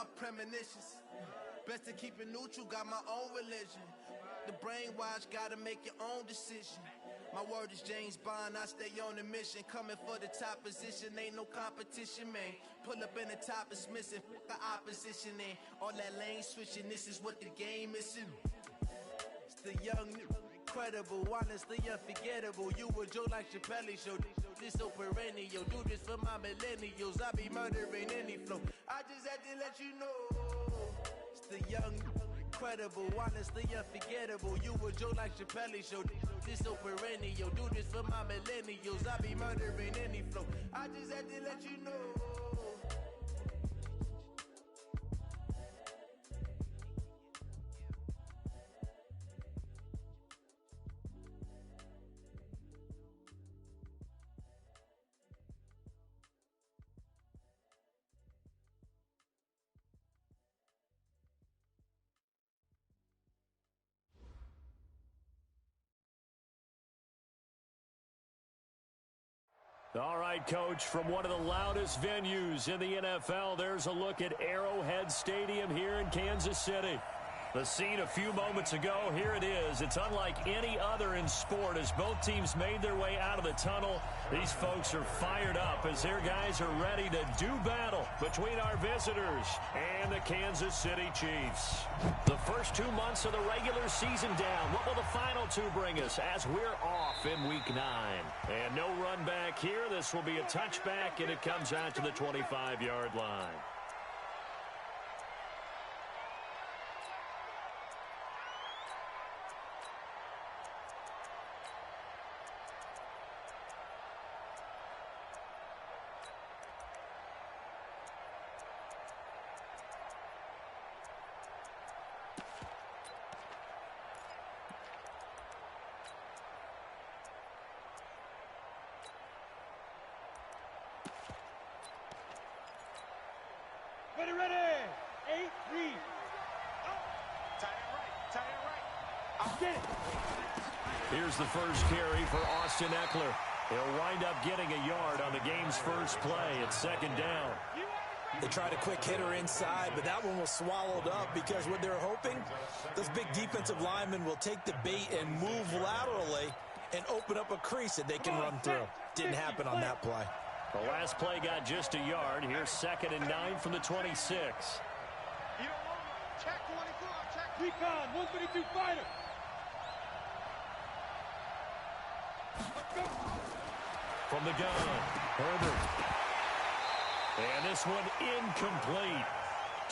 my premonitions. Best to keep it neutral, got my own religion. The brainwash, gotta make your own decision. My word is James Bond, I stay on a mission. Coming for the top position, ain't no competition, man. Pull up in the top, it's missing, fuck the opposition, and all that lane switching, this is what the game is in. It's the young, incredible, honestly unforgettable. You a Joe like Chappelle show, this so perennial. Do this for my millennials, I be murdering any flow. I just had to let you know. It's the young, incredible, honestly unforgettable. You a Joe like Chappelle show, this so perennial. Do this for my millennials, I be murdering any flow. I just had to let you know. All right, Coach, from one of the loudest venues in the NFL, there's a look at Arrowhead Stadium here in Kansas City. The scene a few moments ago, here it is. It's unlike any other in sport as both teams made their way out of the tunnel. These folks are fired up as their guys are ready to do battle between our visitors and the Kansas City Chiefs. The first 2 months of the regular season down. What will the final two bring us as we're off in Week 9? And no run back here. This will be a touchback, and it comes out to the 25-yard line. Ready. 8, read. Tight end right. I'll get it. Here's the first carry for Austin Eckler. He'll wind up getting a yard on the game's first play. It's second down. They tried a quick hitter inside, but that one was swallowed up because what they're hoping, those big defensive linemen will take the bait and move laterally and open up a crease that they can run through. Didn't happen on that play. The last play got just a yard. Here's 2nd and 9 from the 26. You don't want to check 24. Check. Recon, 132 fighter. From the gun, Herbert. And this one incomplete.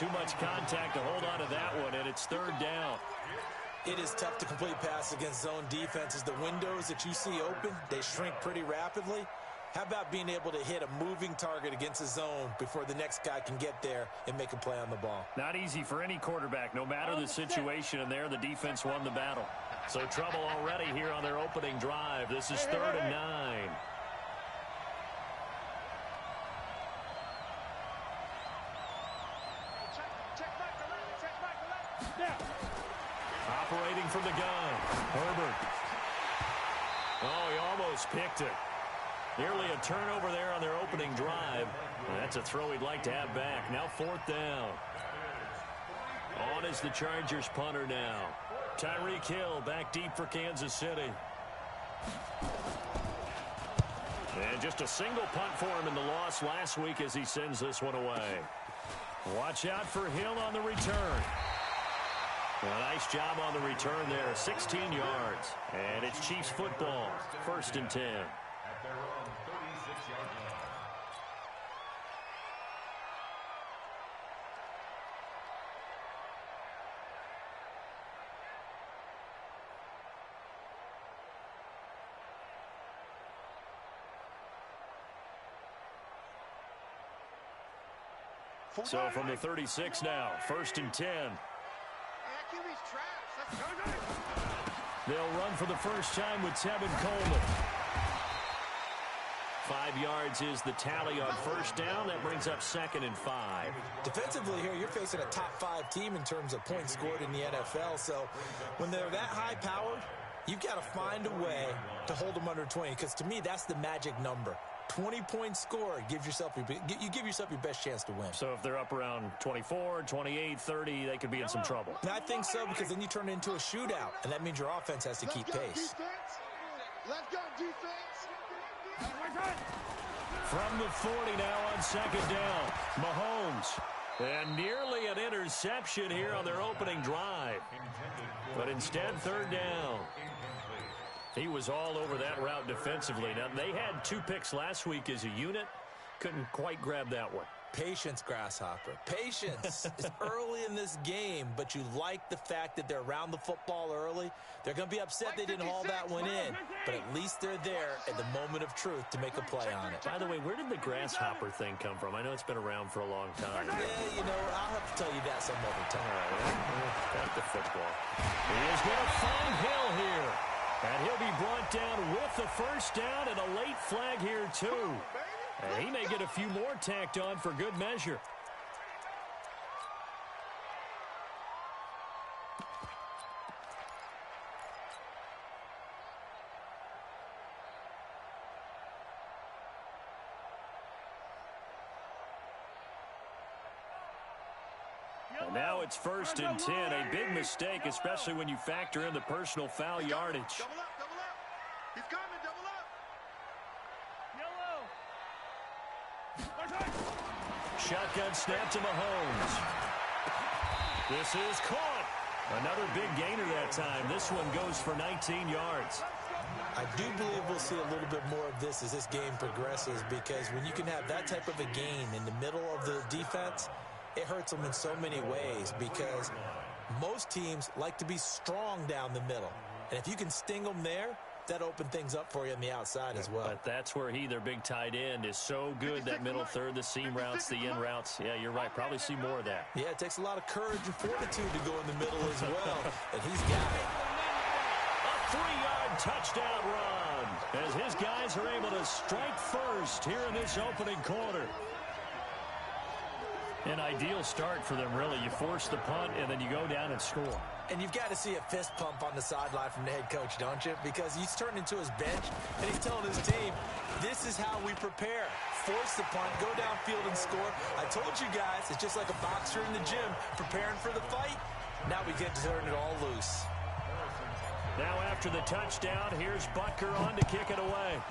Too much contact to hold on to that one, and it's 3rd down. It is tough to complete pass against zone defenses. The windows that you see open, they shrink pretty rapidly. How about being able to hit a moving target against a zone before the next guy can get there and make a play on the ball? Not easy for any quarterback, no matter the situation, and there the defense won the battle. So trouble already here on their opening drive. This is 3rd and 9. Operating from the gun, Herbert. Oh, he almost picked it. Nearly a turnover there on their opening drive. That's a throw he'd like to have back. Now 4th down. On is the Chargers punter now. Tyreek Hill back deep for Kansas City. And just a single punt for him in the loss last week as he sends this one away. Watch out for Hill on the return. A nice job on the return there. 16 yards. And it's Chiefs football. 1st and 10. So from the 36 now, 1st and 10. They'll run for the first time with Tevin Coleman. 5 yards is the tally on 1st down. That brings up 2nd and 5. Defensively here, you're facing a top 5 team in terms of points scored in the NFL. So when they're that high-powered, you've got to find a way to hold them under 20. Because to me, that's the magic number. 20-point score, you give yourself your best chance to win. So if they're up around 24, 28, 30, they could be in some trouble. And I think so, because then you turn it into a shootout, and that means your offense has to keep pace. Let's go, defense. From the 40 now on second down, Mahomes. And nearly an interception here on their opening drive. But instead, third down. He was all over that route defensively. Now, they had 2 picks last week as a unit. Couldn't quite grab that one. Patience, Grasshopper. Patience. It's early in this game, but you like the fact that they're around the football early. They're going to be upset they didn't haul that one in, but at least they're there at the moment of truth to make a play on it. By the way, where did the grasshopper thing come from? I know it's been around for a long time. Yeah, you know, I'll have to tell you that some other time. All right, back to football. He is going to find Hill here. And he'll be brought down with the first down and a late flag here, too. And he may get a few more tacked on for good measure. And now it's 1st and 10. A big mistake, especially when you factor in the personal foul yardage. Double up, double up. He's coming, double up. Shotgun snap to Mahomes. This is caught. Another big gainer that time. This one goes for 19 yards. I do believe we'll see a little bit more of this as this game progresses, because when you can have that type of a gain in the middle of the defense, it hurts them in so many ways, because most teams like to be strong down the middle. And if you can sting them there, that opened things up for you on the outside as well. But that's where their big tight end, is so good. That middle third, the seam routes, the in routes. Yeah, you're right. Probably see more of that. Yeah, it takes a lot of courage and fortitude to go in the middle as well. And he's got it. A 3-yard touchdown run as his guys are able to strike first here in this opening quarter. An ideal start for them, really. You force the punt, and then you go down and score. And you've got to see a fist pump on the sideline from the head coach, don't you? Because he's turned into his bench, and he's telling his team, this is how we prepare. Force the punt, go downfield and score. I told you guys, it's just like a boxer in the gym preparing for the fight. Now we get to turn it all loose. Now after the touchdown, here's Butker on to kick it away.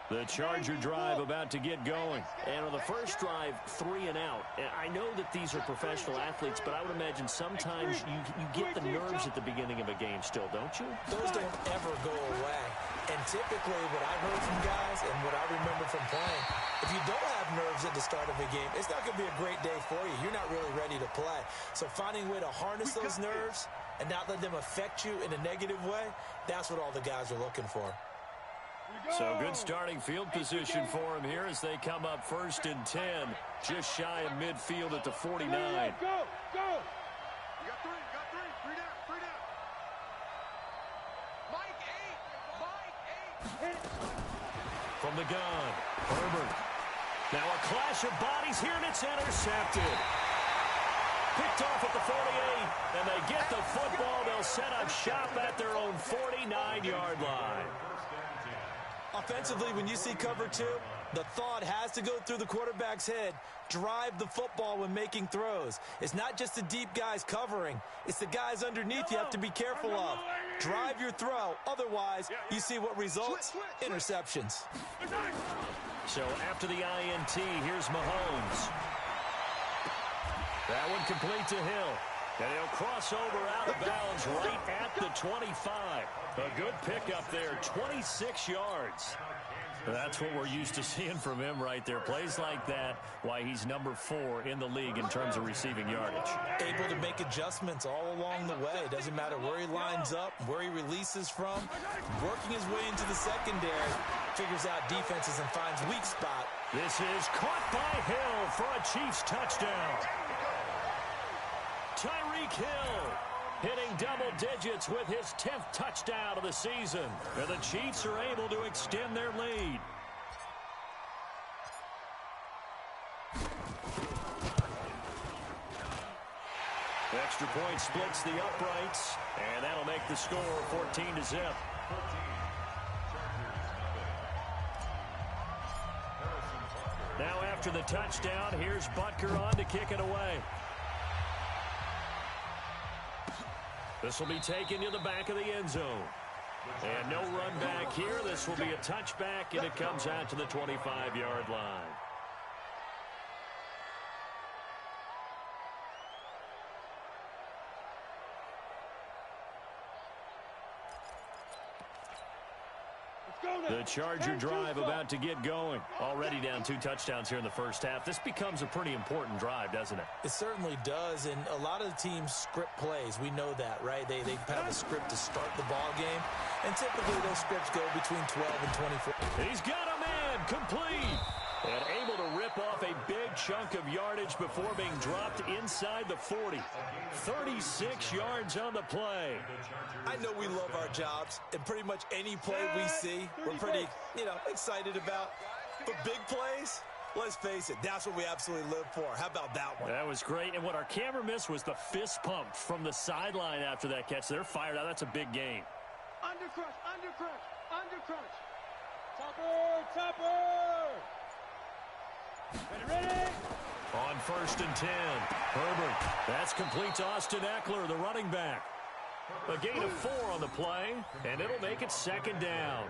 The Charger drive about to get going. And on the first drive, 3 and out. I know that these are professional athletes, but I would imagine sometimes you get the nerves at the beginning of a game still, don't you? Those don't ever go away. And typically what I've heard from guys and what I remember from playing, if you don't have nerves at the start of a game, it's not going to be a great day for you. You're not really ready to play. So finding a way to harness those nerves and not let them affect you in a negative way, that's what all the guys are looking for. So good starting field position for him here as they come up 1st and 10, just shy of midfield at the 49. Go! You got three down. Mike 8. From the gun, Herbert. Now a clash of bodies here, and it's intercepted. Picked off at the 48, and they get the football. They'll set up shop at their own 49-yard line. Offensively, when you see cover 2, the thought has to go through the quarterback's head. Drive the football when making throws. It's not just the deep guys covering. It's the guys underneath you have to be careful of. Drive your throw. Otherwise, you see what results? Interceptions. So after the INT, here's Mahomes. That one complete to Hill. And he'll cross over out of bounds right at the 25. A good pickup there, 26 yards. That's what we're used to seeing from him right there. Plays like that, why he's number 4 in the league in terms of receiving yardage. Able to make adjustments all along the way. Doesn't matter where he lines up, where he releases from. Working his way into the secondary. Figures out defenses and finds weak spot. This is caught by Hill for a Chiefs touchdown. Tyreek Hill hitting double digits with his 10th touchdown of the season. And the Chiefs are able to extend their lead. Extra point splits the uprights, and that'll make the score 14-0. Now after the touchdown, here's Butker on to kick it away. This will be taken to the back of the end zone. And no run back here. This will be a touchback, and it comes out to the 25-yard line. The Charger drive about to get going. Already down 2 touchdowns here in the first half. This becomes a pretty important drive, doesn't it? It certainly does, and a lot of the teams script plays. We know that, right? They have a script to start the ball game, and typically those scripts go between 12 and 24. He's got a man, complete, and able to rip off a big chunk of yardage before being dropped inside the 40. 36 yards on the play. I know we love our jobs, and pretty much any play we see, we're pretty, excited about. But big plays, let's face it, that's what we absolutely live for. How about that one? That was great, and what our camera missed was the fist pump from the sideline after that catch. They're fired out. That's a big gain. Under crunch, under crunch, under crunch. Topper, topper. Ready? On 1st and 10, Herbert. That's complete to Austin Eckler, the running back. A gain of 4 on the play, and it'll make it 2nd down.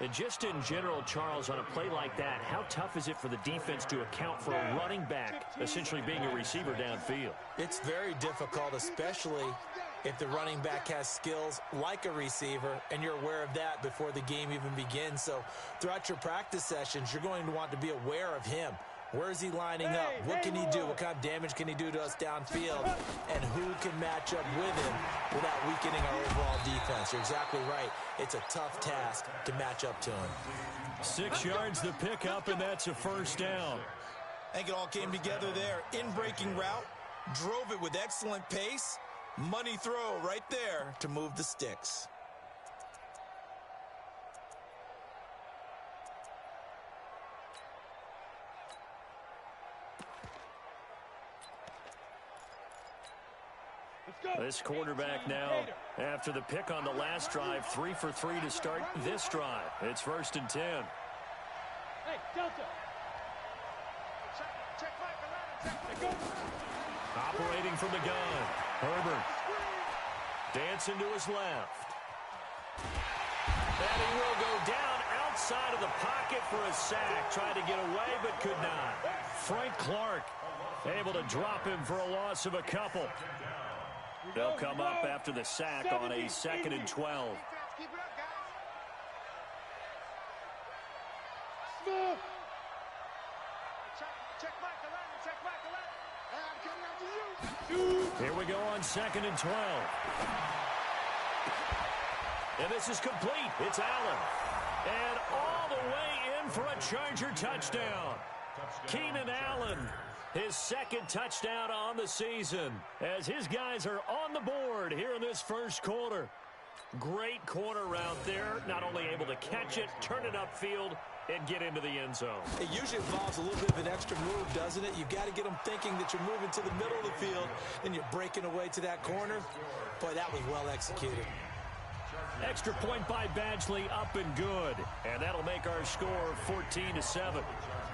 And just in general, Charles, on a play like that, how tough is it for the defense to account for a running back essentially being a receiver downfield? It's very difficult, especially if the running back has skills like a receiver, and you're aware of that before the game even begins. So throughout your practice sessions, you're going to want to be aware of him. Where is he lining up? What can he do? What kind of damage can he do to us downfield? And who can match up with him without weakening our overall defense? You're exactly right. It's a tough task to match up to him. 6 yards the pickup, and that's a 1st down. I think it all came together there. In-breaking route, drove it with excellent pace. Money throw right there to move the sticks. This quarterback now, after the pick on the last drive, 3 for 3 to start this drive. It's 1st and 10. Hey, Delta. Check go. Operating from the gun, Herbert. Dancing to his left. And he will go down outside of the pocket for a sack. Tried to get away, but could not. Frank Clark able to drop him for a loss of a couple. They'll come up after the sack on a 2nd and 12. Keep it up, guys. Smith. Check back, Atlanta. Check back, Atlanta. And I'm coming out to you. Here we go on 2nd and 12. And this is complete. It's Allen. And all the way in for a Charger touchdown. Keenan Allen, his 2nd touchdown on the season, as his guys are on the board here in this first quarter. Great corner route there, not only able to catch it, turn it upfield, and get into the end zone. It usually involves a little bit of an extra move, doesn't it? You've got to get them thinking that you're moving to the middle of the field, and you're breaking away to that corner. Boy, that was well executed. Extra point by Badgley, up and good. And that'll make our score 14-7.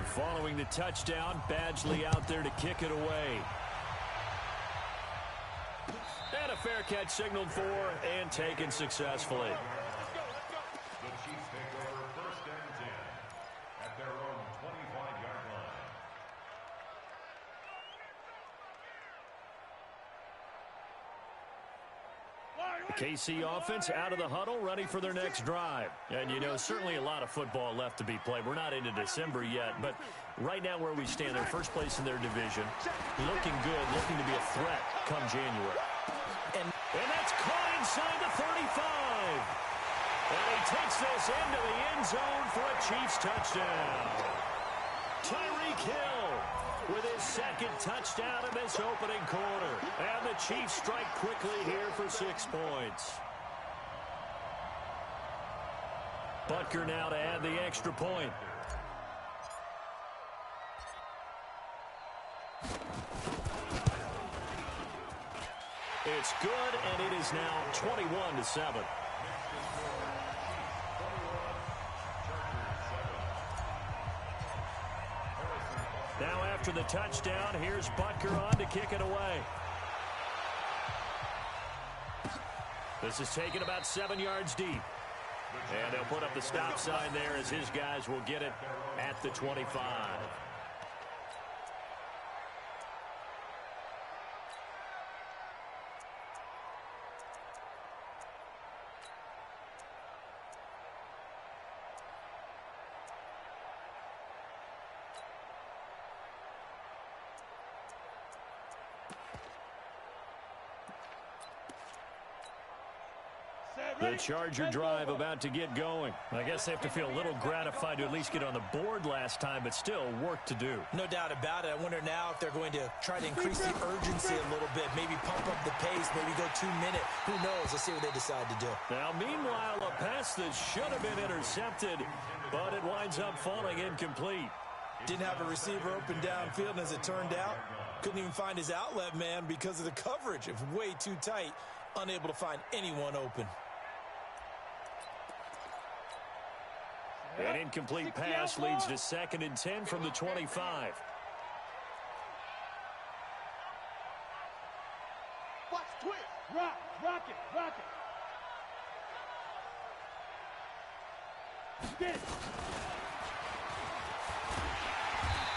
Following the touchdown, Badgley out there to kick it away. And a fair catch signaled for and taken successfully. The Chiefs take over 1st and 10 at their own 25-yard line. KC offense out of the huddle, ready for their next drive. And, you know, certainly a lot of football left to be played. We're not into December yet, but right now where we stand, they're first place in their division. Looking good, looking to be a threat come January. And that's caught inside the 35. And he takes this into the end zone for a Chiefs touchdown. Tyreek Hill with his second touchdown in this opening quarter. And the Chiefs strike quickly here for 6 points. Butker now to add the extra point. It's good, and it is now 21-7. Now after the touchdown, here's Butker on to kick it away. This is taken about 7 yards deep. And they'll put up the stop sign there as his guys will get it at the 25. The Charger drive about to get going. I guess they have to feel a little gratified to at least get on the board last time, but still work to do. No doubt about it. I wonder now if they're going to try to increase the urgency a little bit, maybe pump up the pace, maybe go 2 minute. Who knows? Let's see what they decide to do. Now, meanwhile, a pass that should have been intercepted, but it winds up falling incomplete. Didn't have a receiver open downfield, and as it turned out, couldn't even find his outlet man because of the coverage. It was way too tight, unable to find anyone open. An incomplete pass leads to 2nd and 10 from the 25. Watch, twist. Rock it. Get it.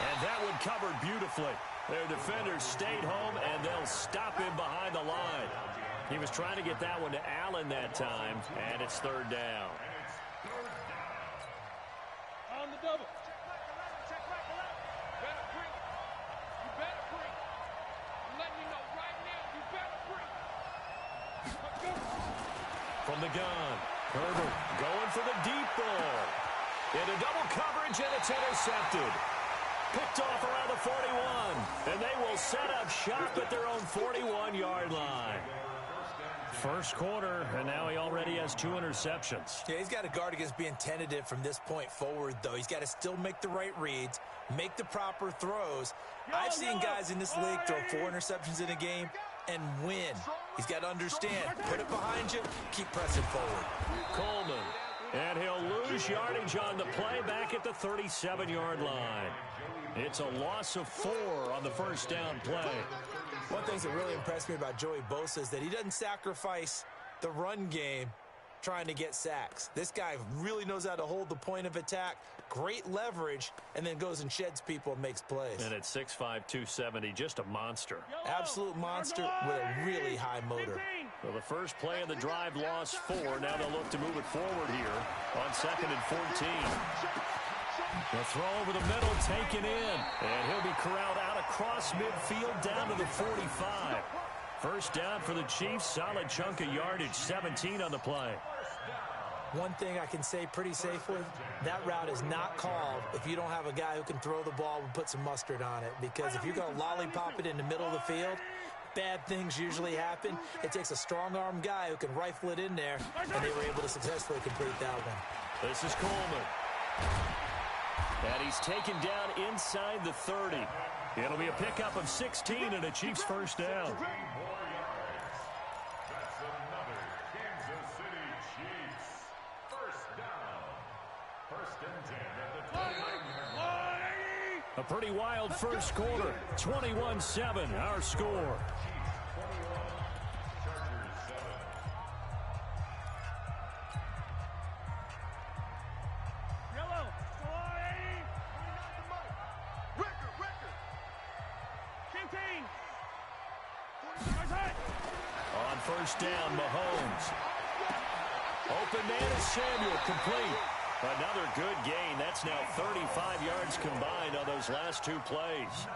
And that one covered beautifully. Their defenders stayed home, and they'll stop him behind the line. He was trying to get that one to Allen that time, and it's 3rd down. On the double. Check right, 11. Better bring it. You better bring it. I'm letting you know right now, you better bring it. From the gun, Herbert going for the deep ball. Into double coverage, and it's intercepted. Picked off around the 41, and they will set up shop at their own 41-yard line. First quarter, and now he already has 2 interceptions. Yeah, he's got to guard against being tentative from this point forward, though. He's got to still make the right reads, make the proper throws. I've seen guys in this league throw 4 interceptions in a game and win. He's got to understand, put it behind you, keep pressing forward. Coleman, and he'll lose yardage on the play back at the 37-yard line. It's a loss of 4 on the first down play. One thing that really impressed me about Joey Bosa is that he doesn't sacrifice the run game trying to get sacks. This guy really knows how to hold the point of attack, great leverage, and then goes and sheds people and makes plays. And at 6'5", 270, just a monster. Absolute monster with a really high motor. Well, the first play of the drive lost 4. Now they'll look to move it forward here on 2nd and 14. The throw over the middle, taken in. And he'll be corralled out across midfield down to the 45. First down for the Chiefs. Solid chunk of yardage, 17 on the play. One thing I can say pretty safely, that route is not called if you don't have a guy who can throw the ball and put some mustard on it. Because if you're going to lollipop it in the middle of the field, bad things usually happen. It takes a strong-arm guy who can rifle it in there, and they were able to successfully complete that one. This is Coleman. And he's taken down inside the 30. It'll be a pickup of 16 and a Chiefs first down. That's another Kansas City Chiefs first down. 1st and 10 at the 29-yard line. A pretty wild first quarter. 21-7, our score. On first down, Mahomes. Open man is Samuel, complete. Another good gain. That's now 35 yards combined on those last 2 plays.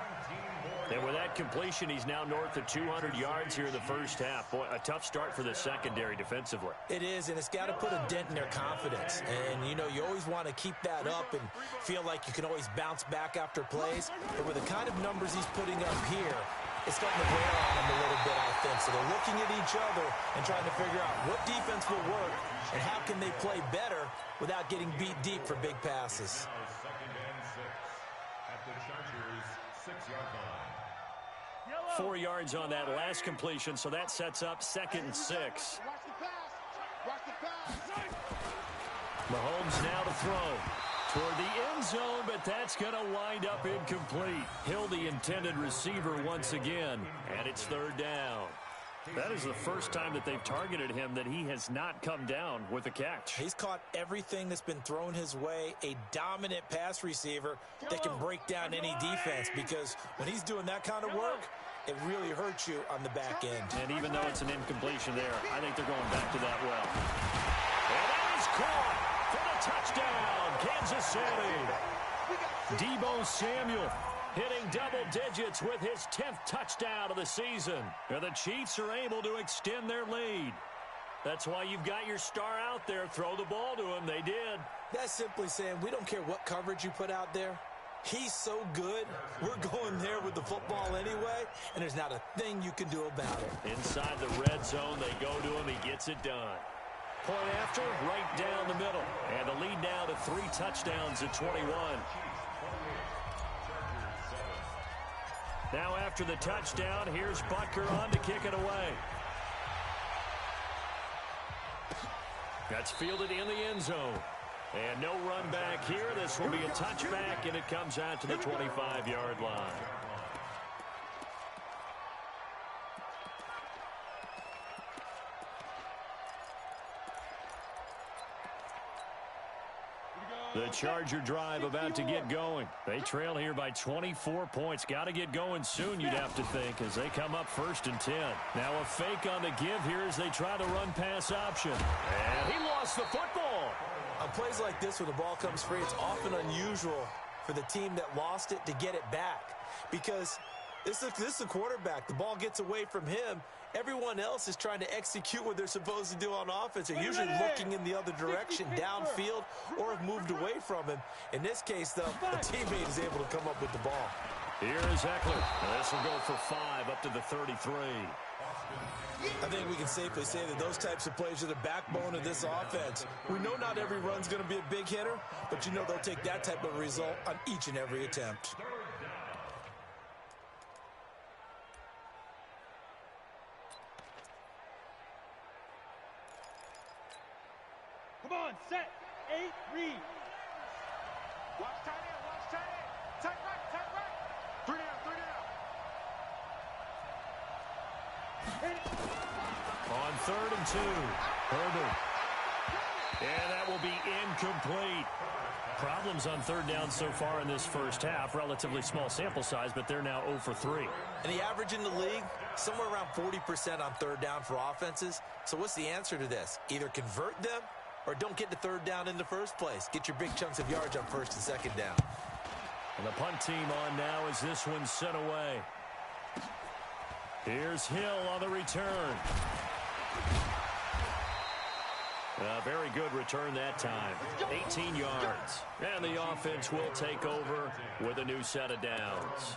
And with that completion, he's now north of 200 yards here in the first half. Boy, a tough start for the secondary defensively. It is, and it's got to put a dent in their confidence. And, you know, you always want to keep that up and feel like you can always bounce back after plays. But with the kind of numbers he's putting up here, it's starting to wear on them a little bit, I think. So they're looking at each other and trying to figure out what defense will work and how can they play better without getting beat deep for big passes. Now 2nd and 6 at the Chargers' 6-yard line. 4 yards on that last completion, so that sets up 2nd and 6. Watch the pass. Watch the pass. Mahomes now to throw toward the end zone, but that's going to wind up incomplete. Hill, the intended receiver once again, and it's 3rd down. That is the first time that they've targeted him that he has not come down with a catch. He's caught everything that's been thrown his way, a dominant pass receiver that can break down any defense, because when he's doing that kind of work, it really hurts you on the back end. And even though it's an incompletion there, I think they're going back to that well. And that is caught for the touchdown, Kansas City. Deebo Samuel hitting double digits with his 10th touchdown of the season. And the Chiefs are able to extend their lead. That's why you've got your star out there. Throw the ball to him. They did. That's simply saying we don't care what coverage you put out there. He's so good, we're going there with the football anyway, and there's not a thing you can do about it. Inside the red zone, they go to him. He gets it done. Point after, right down the middle. And the lead now to 3 touchdowns at 21. Now after the touchdown, here's Butker on to kick it away. That's fielded in the end zone. And no run back here. This will be a touchback, and it comes out to the 25-yard line. The Charger drive about to get going. They trail here by 24 points. Got to get going soon, you'd have to think, as they come up 1st and 10. Now a fake on the give here as they try the run-pass option. And he lost the football. On plays like this where the ball comes free, it's often unusual for the team that lost it to get it back. Because this is a quarterback. The ball gets away from him. Everyone else is trying to execute what they're supposed to do on offense. They're usually looking in the other direction, downfield, or have moved away from him. In this case, though, a teammate is able to come up with the ball. Here is Eckler. This will go for 5 up to the 33. I think we can safely say that those types of plays are the backbone of this offense. We know not every run's going to be a big hitter, but you know they'll take that type of result on each and every attempt. Come on, set, 8, read. Watch tight end, watch tight end. Tight right. 3 down, 3 down. On 3rd and 2, Herbert. And that will be incomplete. Problems on 3rd down so far in this first half. Relatively small sample size, but they're now 0 for 3. And the average in the league, somewhere around 40% on 3rd down for offenses. So what's the answer to this? Either convert them or don't get to 3rd down in the first place. Get your big chunks of yards on 1st and 2nd down. And the punt team on now as this one's sent away. Here's Hill on the return. A very good return that time. 18 yards. And the offense will take over with a new set of downs.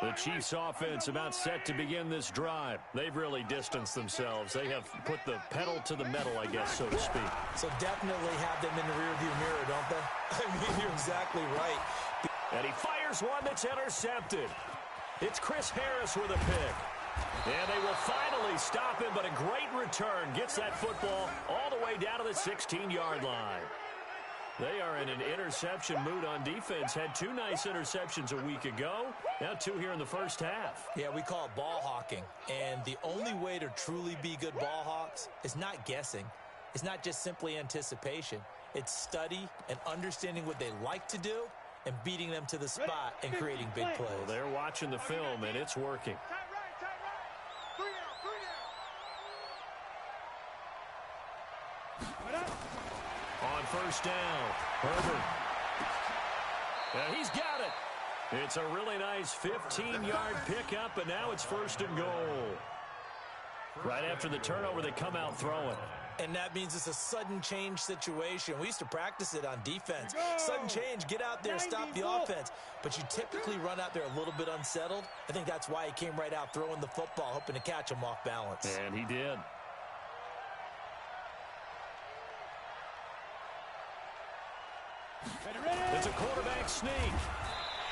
The Chiefs offense about set to begin this drive. They've really distanced themselves. They have put the pedal to the metal, I guess, so to speak. So definitely have them in the rearview mirror, don't they? I mean, you're exactly right. And he fires one that's intercepted. It's Chris Harris with a pick. And they will finally stop him, but a great return. Gets that football all the way down to the 16-yard line. They are in an interception mood on defense. Had 2 nice interceptions a week ago. Now 2 here in the first half. Yeah, we call it ball hawking. And the only way to truly be good ball hawks is not guessing. It's not just simply anticipation. It's study and understanding what they like to do and beating them to the spot and creating big plays. Well, they're watching the film, and it's working. first down. Herbert. And he's got it. It's a really nice 15-yard pickup, and now it's first and goal. Right after the turnover, they come out throwing. And that means it's a sudden change situation. We used to practice it on defense. Sudden change, get out there, stop the offense. But you typically run out there a little bit unsettled. I think that's why he came right out throwing the football, hoping to catch him off balance. And he did. It's a quarterback sneak.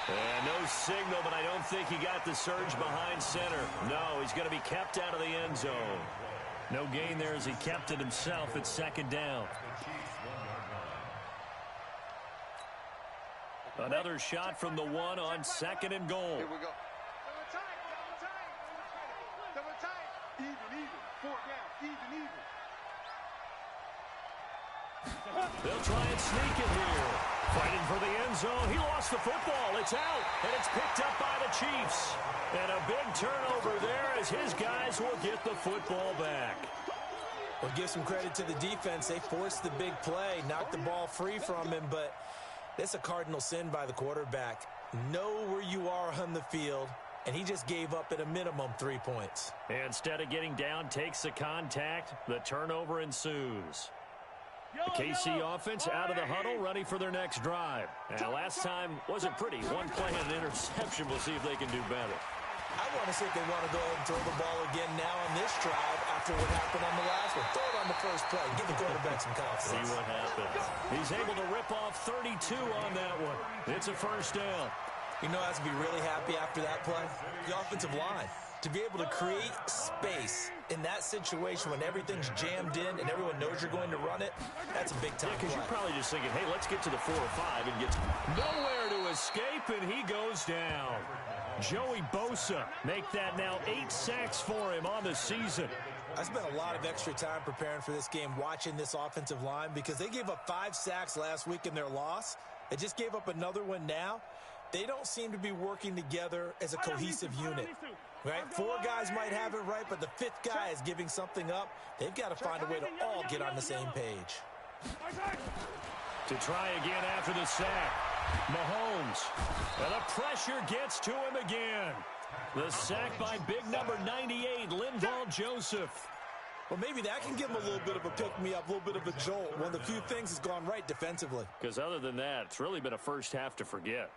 And no signal, but I don't think he got the surge behind center. No, he's going to be kept out of the end zone. No gain there as he kept it himself at second down. Another shot from the one on second and goal. Here we go. Double time. Even. 4 down. Even. They'll try and sneak it here. Fighting for the end zone. He lost the football. It's out, and it's picked up by the Chiefs. And a big turnover there as his guys will get the football back. Well, give some credit to the defense. They forced the big play, knocked the ball free from him, but that's a cardinal sin by the quarterback. Know where you are on the field, and he just gave up at a minimum 3 points. Instead of getting down, takes the contact. The turnover ensues. The KC offense out of the huddle, ready for their next drive. And last time wasn't pretty. One play and an interception. We'll see if they can do better. I want to see if they want to go ahead and throw the ball again now on this drive after what happened on the last one. Throw it on the first play. Give the quarterback some confidence. See what happens. He's able to rip off 32 on that one. It's a first down. You know, I has to be really happy after that play. The offensive line. To be able to create space in that situation when everything's jammed in and everyone knows you're going to run it, that's a big-time play. Because you're probably just thinking, hey, let's get to the 4 or 5 and get nowhere to escape, and he goes down. Joey Bosa make that now 8 sacks for him on the season. I spent a lot of extra time preparing for this game watching this offensive line because they gave up 5 sacks last week in their loss. They just gave up another one now. They don't seem to be working together as a cohesive unit. Right? 4 guys might have it right, but the 5th guy is giving something up. They've got to find a way to all get on the same page. To try again after the sack. Mahomes. And the pressure gets to him again. The sack by big number 98, Linval Joseph. Well, maybe that can give him a little bit of a pick-me-up, a little bit of a jolt. One of the few things has gone right defensively. Because other than that, it's really been a first half to forget.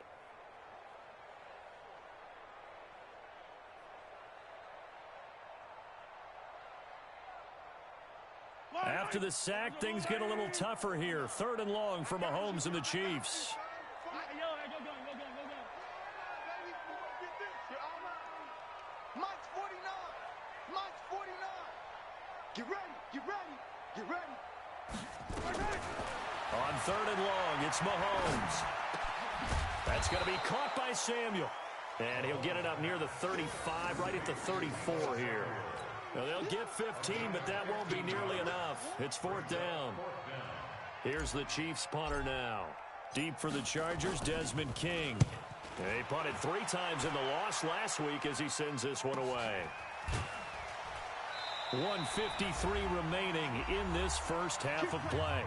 After the sack, things get a little tougher here. 3rd and long for Mahomes and the Chiefs. Mike's 49. Mike's 49. Get ready. On 3rd and long, it's Mahomes. That's going to be caught by Samuel. And he'll get it up near the 35, right at the 34 here. Now, they'll get 15, but that won't be nearly enough. It's 4th down. Here's the Chiefs punter now. Deep for the Chargers, Desmond King. They punted 3 times in the loss last week as he sends this one away. 1:53 remaining in this first half of play.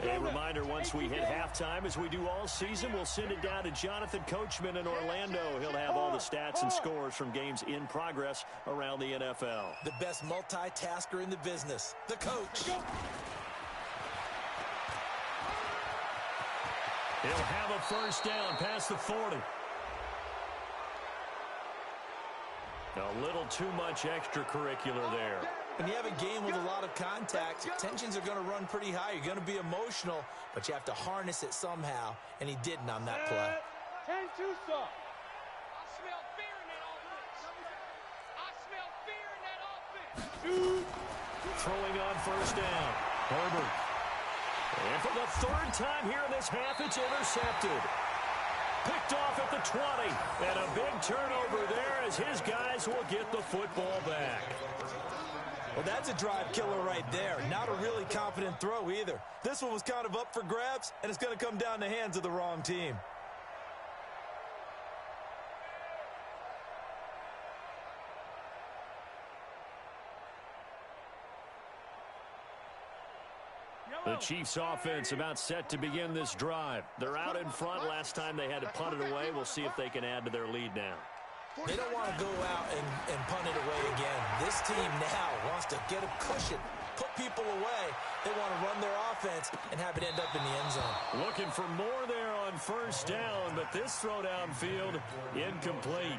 A reminder, once we hit halftime, as we do all season, we'll send it down to Jonathan Coachman in Orlando. He'll have all the stats and scores from games in progress around the NFL. The best multitasker in the business, the coach. He'll have a first down past the 40. A little too much extracurricular there. When you have a game with a lot of contact, tensions are going to run pretty high. You're going to be emotional, but you have to harness it somehow, and he didn't on that play. 10-2 soft. I smell fear in that offense. Throwing on first down. Herbert. And for the 3rd time here in this half, it's intercepted. Picked off at the 20. And a big turnover there as his guys will get the football back. Well, that's a drive killer right there. Not a really confident throw either. This one was kind of up for grabs, and it's going to come down the hands of the wrong team. The Chiefs offense about set to begin this drive. They're out in front. Last time they had to punt it away. We'll see if they can add to their lead now. They don't want to go out and punt it away again. This team now wants to get a cushion, put people away. They want to run their offense and have it end up in the end zone. Looking for more there on first down, but this throw downfield incomplete.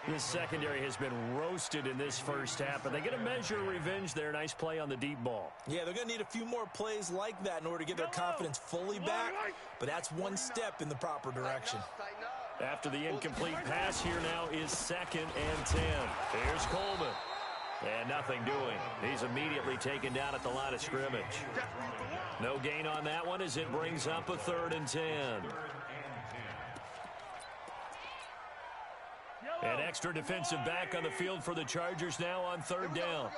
This secondary has been roasted in this first half, but they get a measure of revenge there. Nice play on the deep ball. Yeah, they're going to need a few more plays like that in order to get their confidence fully back, but that's one step in the proper direction. After the incomplete pass, here now is 2nd and 10. Here's Coleman. And nothing doing. He's immediately taken down at the line of scrimmage. No gain on that one as it brings up a 3rd and 10. An extra defensive back on the field for the Chargers now on 3rd down.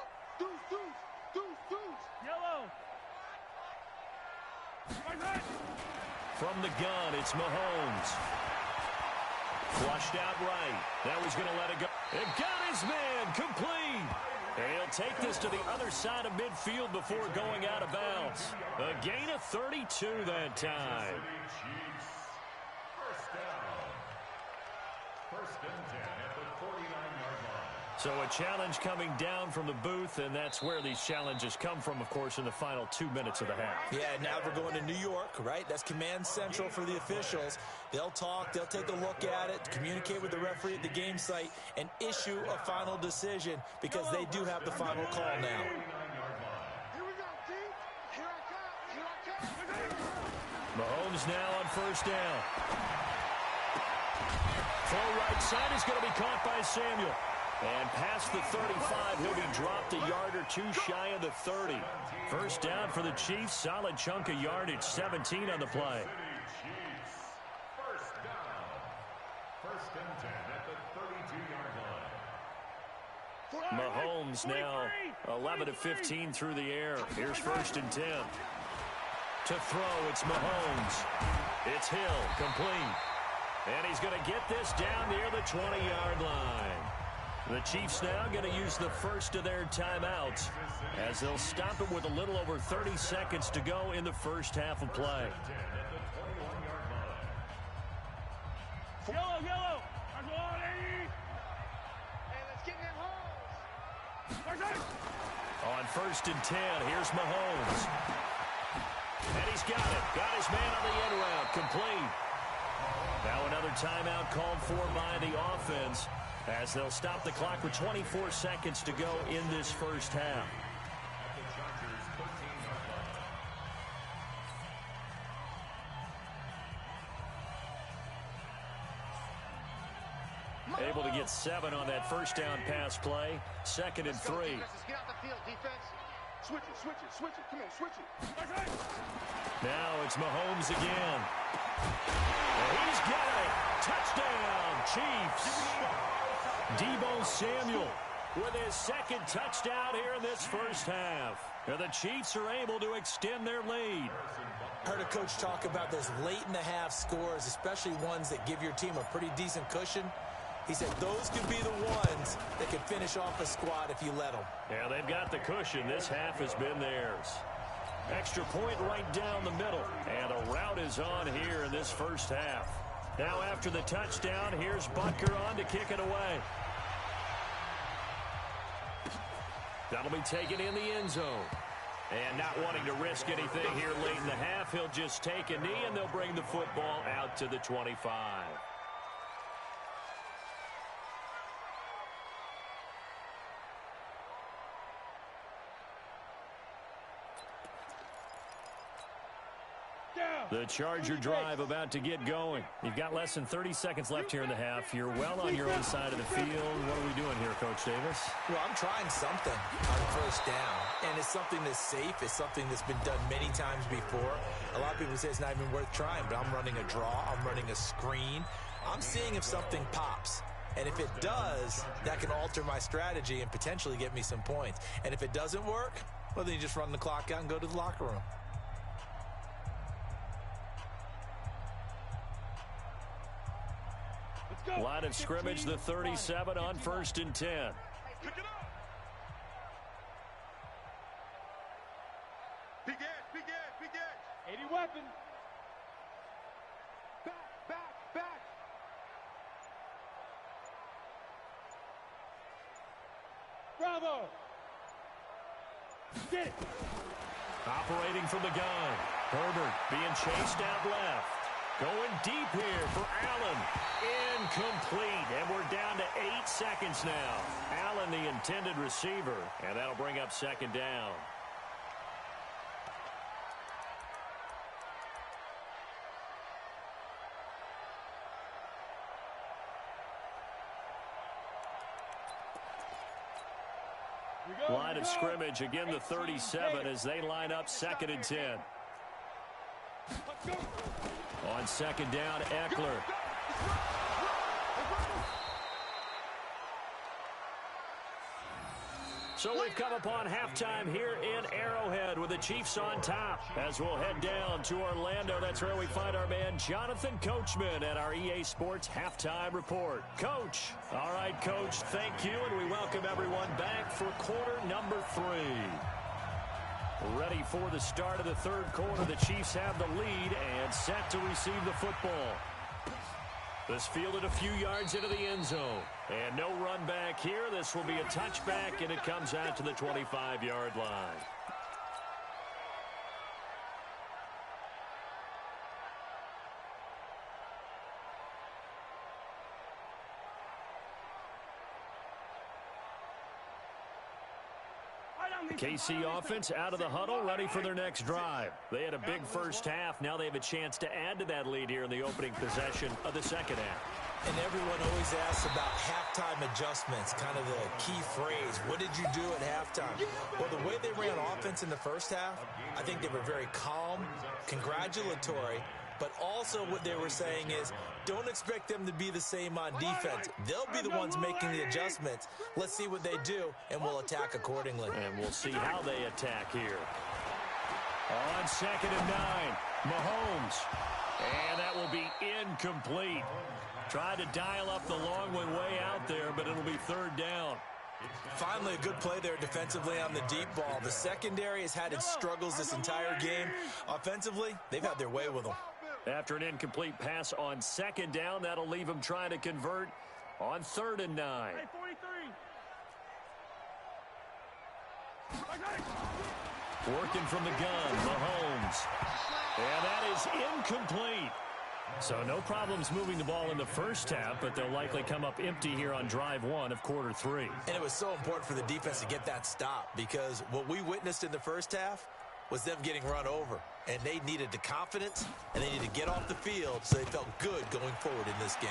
From the gun, it's Mahomes. Flushed out right. Now he's going to let it go. It got his man complete. And he'll take this to the other side of midfield before going out of bounds. A gain of 32 that time. First down. 1st and 10 at the 49-yard line. So a challenge coming down from the booth, and that's where these challenges come from, of course, in the final 2 minutes of the half. Yeah, now they're going to New York, right? That's command central for the officials. They'll talk, they'll take a look at it, communicate with the referee at the game site, and issue a final decision because they do have the final call now. Here we go, team. Here I come. Mahomes now on first down. Throw right side is going to be caught by Samuel. And past the 35, he'll be dropped a yard or two shy of the 30. First down for the Chiefs. Solid chunk of yardage, 17 on the play. First down. 1st and 10 at the 32-yard line. Mahomes now 11 of 15 through the air. Here's 1st and 10. To throw, it's Mahomes. It's Hill, complete. And he's going to get this down near the 20-yard line. The Chiefs now going to use the first of their timeouts as they'll stop it with a little over 30 seconds to go in the first half of play. Yellow. There's a lot, Eddie. Hey, let's get in them holes. On 1st and 10, here's Mahomes. And he's got it. Got his man on the end route. Complete. Now another timeout called for by the offense as they'll stop the clock with 24 seconds to go in this first half. Able to get 7 on that first down pass play. 2nd and 3. Get out the field, defense. Switch it. Come on, switch it. Now it's Mahomes again. And he's got it. Touchdown, Chiefs. Deebo Samuel with his 2nd touchdown here in this first half. And the Chiefs are able to extend their lead. Heard a coach talk about those late-in-the-half scores, especially ones that give your team a pretty decent cushion. He said those could be the ones that could finish off a squad if you let them. Yeah, they've got the cushion. This half has been theirs. Extra point right down the middle. And the route is on here in this first half. Now after the touchdown, here's Butker on to kick it away. That'll be taken in the end zone. And not wanting to risk anything here late in the half, he'll just take a knee and they'll bring the football out to the 25. The Charger drive about to get going. You've got less than 30 seconds left here in the half. You're well on your own side of the field. What are we doing here, Coach Davis? Well, I'm trying something on first down, and it's something that's safe. It's something that's been done many times before. A lot of people say it's not even worth trying, but I'm running a draw. I'm running a screen. I'm seeing if something pops. And if it does, that can alter my strategy and potentially get me some points. And if it doesn't work, well, then you just run the clock out and go to the locker room. Line of scrimmage, the 37 on 1st and 10. Pick it up. Begin. slipping. Back. Bravo. Get it. Operating from the gun. Herbert being chased out left. Going deep here for Allen. Incomplete. And we're down to 8 seconds now. Allen, the intended receiver. And that'll bring up second down. Line of scrimmage, again the 37 as they line up 2nd and 10. On second down, Eckler. So we've come upon halftime here in Arrowhead with the Chiefs on top. As we'll head down to Orlando, that's where we find our man Jonathan Coachman at our EA Sports Halftime Report. Coach. All right, Coach, thank you, and we welcome everyone back for quarter number 3. Ready for the start of the third quarter. The Chiefs have the lead and set to receive the football. This fielded a few yards into the end zone. And no run back here. This will be a touchback, and it comes out to the 25-yard line. The KC offense out of the huddle, ready for their next drive. They had a big first half. Now they have a chance to add to that lead here in the opening possession of the second half. And everyone always asks about halftime adjustments, kind of the key phrase. What did you do at halftime? Well, the way they ran offense in the first half, I think they were very calm, congratulatory, but also what they were saying is, don't expect them to be the same on defense. They'll be the ones making the adjustments. Let's see what they do, and we'll attack accordingly. And we'll see how they attack here. On 2nd and 9, Mahomes. And that will be incomplete. Tried to dial up the long one way out there, but it'll be 3rd down. Finally, a good play there defensively on the deep ball. The secondary has had its struggles this entire game. Offensively, they've had their way with them. After an incomplete pass on 2nd down, that'll leave them trying to convert on 3rd and 9. Working from the gun, Mahomes. And that is incomplete. So no problems moving the ball in the first half, but they'll likely come up empty here on drive 1 of quarter 3. And it was so important for the defense to get that stop, because what we witnessed in the first half was them getting run over. And they needed the confidence, and they needed to get off the field so they felt good going forward in this game.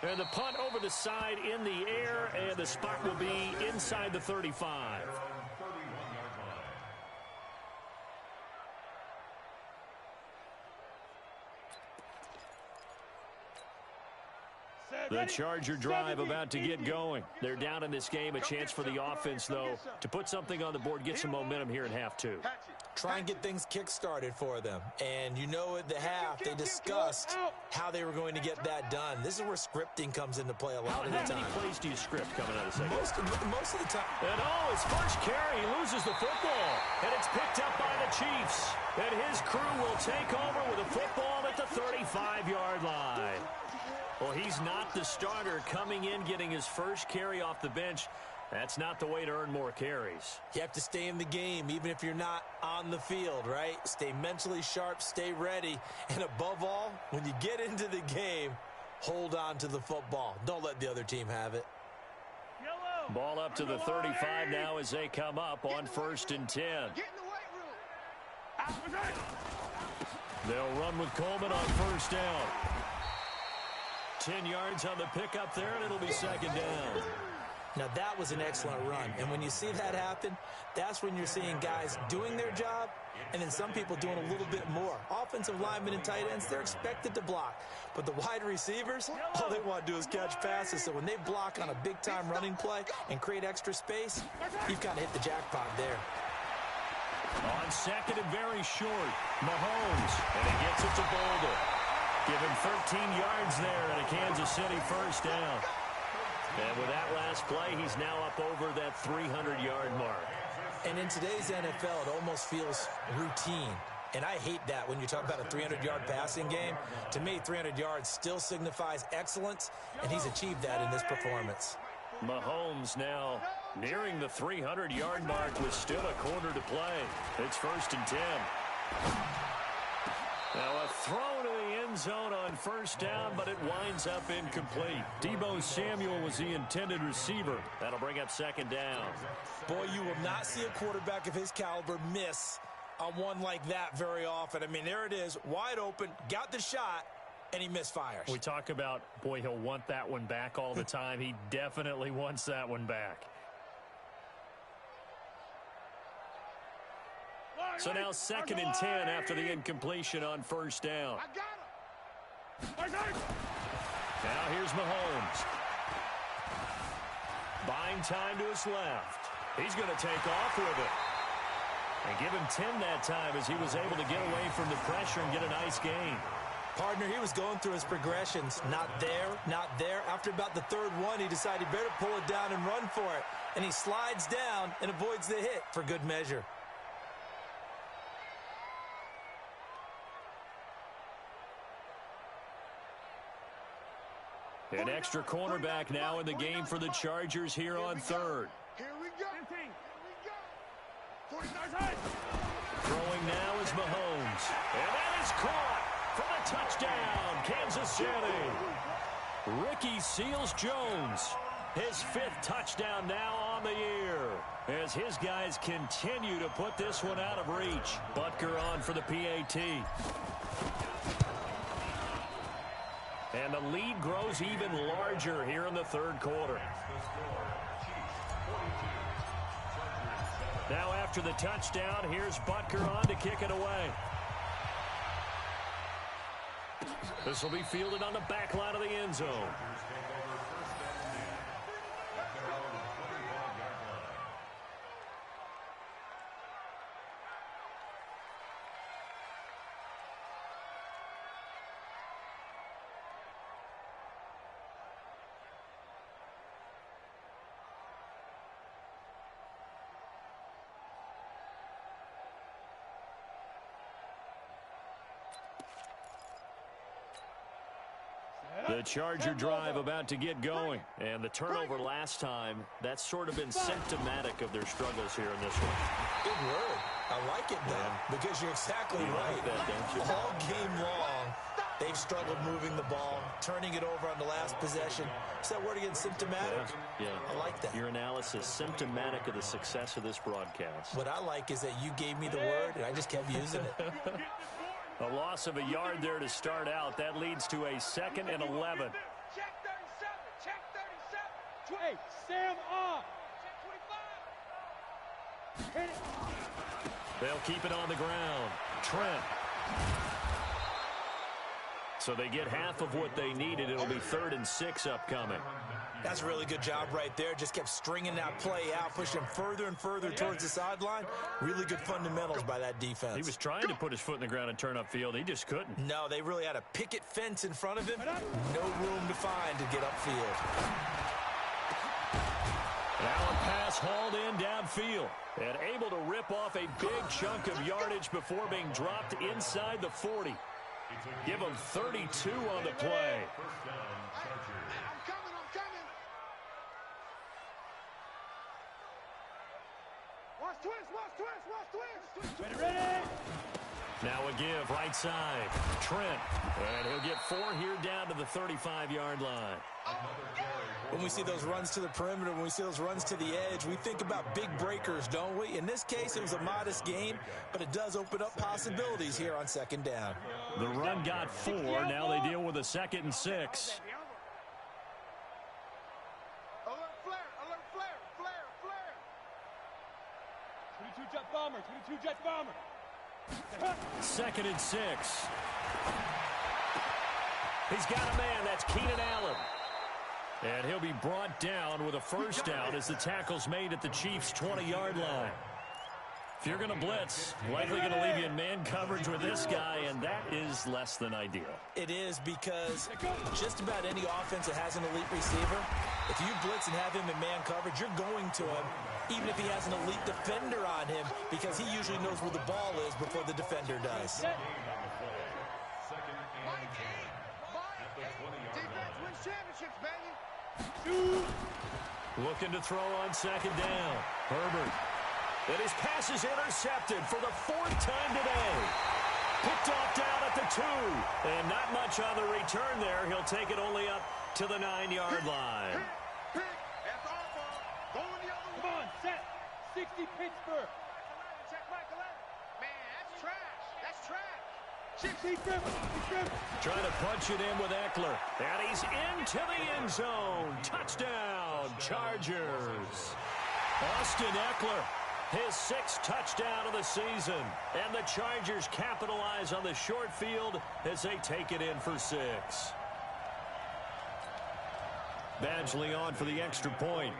And the punt over the side in the air, and the spot will be inside the 35. The Charger drive about to get going. They're down in this game. A chance for the offense, though, to put something on the board, get some momentum here in half 2. Try and get things kick-started for them. And you know at the half, they discussed how they were going to get that done. This is where scripting comes into play a lot of the time. How many plays do you script coming out of the second? Most of the time. And his first carry, he loses the football. And it's picked up by the Chiefs. And his crew will take over with a football at the 35-yard line. Well, he's not the starter coming in, getting his first carry off the bench. That's not the way to earn more carries. You have to stay in the game, even if you're not on the field, right? Stay mentally sharp, stay ready. And above all, when you get into the game, hold on to the football. Don't let the other team have it. Ball up to the 35 now as they come up on 1st and 10. They'll run with Coleman on 1st down. 10 yards on the pickup there, and it'll be 2nd down. Now, that was an excellent run. And when you see that happen, that's when you're seeing guys doing their job and then some people doing a little bit more. Offensive linemen and tight ends, they're expected to block. But the wide receivers, all they want to do is catch passes. So when they block on a big-time running play and create extra space, you've got to hit the jackpot there. On 2nd and very short, Mahomes, and he gets it to Boulder. Give him 13 yards there and a Kansas City 1st down. And with that last play, he's now up over that 300-yard mark. And in today's NFL, it almost feels routine. And I hate that when you talk about a 300-yard passing game. To me, 300 yards still signifies excellence, and he's achieved that in this performance. Mahomes now nearing the 300-yard mark with still a quarter to play. It's 1st and 10. Now a throw to the end zone on 1st down, but it winds up incomplete. Deebo Samuel was the intended receiver. That'll bring up 2nd down. Boy, you will not see a quarterback of his caliber miss on one like that very often. I mean, there it is, wide open, got the shot, and he misfires. We talk about, boy, he'll want that one back all the time. He definitely wants that one back. So now 2nd and 10 after the incompletion on 1st down. Now here's Mahomes. Buying time to his left. He's going to take off with it. And give him 10 that time as he was able to get away from the pressure and get a nice gain. Partner, he was going through his progressions. Not there, not there. After about the 3rd one, he decided better pull it down and run for it. And he slides down and avoids the hit for good measure. An extra cornerback now in the game for the Chargers here on 3rd. Here we go. Throwing now is Mahomes. And that is caught for the touchdown, Kansas City. Ricky Seals-Jones, his 5th touchdown now on the year, as his guys continue to put this one out of reach. Butker on for the PAT. And the lead grows even larger here in the 3rd quarter. Now after the touchdown, here's Butker on to kick it away. This will be fielded on the back line of the end zone. The Charger drive about to get going. And the turnover last time, that's sort of been symptomatic of their struggles here in this one. Good word. I like it, though, because you're exactly right. Like that, don't you? All game long, they've struggled moving the ball, turning it over on the last possession. Is that word again, symptomatic? Yeah. I like that. Your analysis, symptomatic of the success of this broadcast. What I like is that you gave me the word, and I just kept using it. A loss of a yard there to start out. That leads to a 2nd and 11. Check 37. Check 37. Hey, Sam off. Check 25. Hit it. They'll keep it on the ground. Trent. So they get half of what they needed. It'll be 3rd and 6 upcoming. That's a really good job right there. Just kept stringing that play out, pushing him further and further towards the sideline. Really good fundamentals by that defense. He was trying to put his foot in the ground and turn upfield. He just couldn't. No, they really had a picket fence in front of him. No room to find to get upfield. Now a pass hauled in downfield and able to rip off a big chunk of yardage before being dropped inside the 40. Give him 32 on the play. I'm coming. Watch twist. Ready. Now a give right side. Trent. And he'll get 4 here down to the 35-yard line. When we see those runs to the perimeter, when we see those runs to the edge, we think about big breakers, don't we? In this case, it was a modest gain, but it does open up possibilities here on 2nd down. The run got 4. Now they deal with a 2nd and 6. Alert flare. 22 Jet Bomber. 22 Jet Bomber. 2nd and 6. He's got a man. That's Keenan Allen. And he'll be brought down with a 1st down as the tackle's made at the Chiefs' 20-yard line. If you're going to blitz, likely going to leave you in man coverage with this guy, and that is less than ideal. It is, because just about any offense that has an elite receiver If you blitz and have him in man coverage, you're going to him, even if he has an elite defender on him, because he usually knows where the ball is before the defender does. Second and 10 at the 20-yard Defense wins championships, baby. Looking to throw on second down. Herbert. And his pass is intercepted for the 4th time today. Picked off down at the 2. And not much on the return there. He'll take it only up to the 9-yard line. Pick. That's all ball. Going the other way. Come on, set. 60 Pittsburgh. Check Michael Leonard. Man, that's trash. That's trash. He's driven. Trying to punch it in with Eckler. And he's into the end zone. Touchdown, Chargers. Austin Eckler, his 6th touchdown of the season. And the Chargers capitalize on the short field as they take it in for 6. Badgley on for the extra point.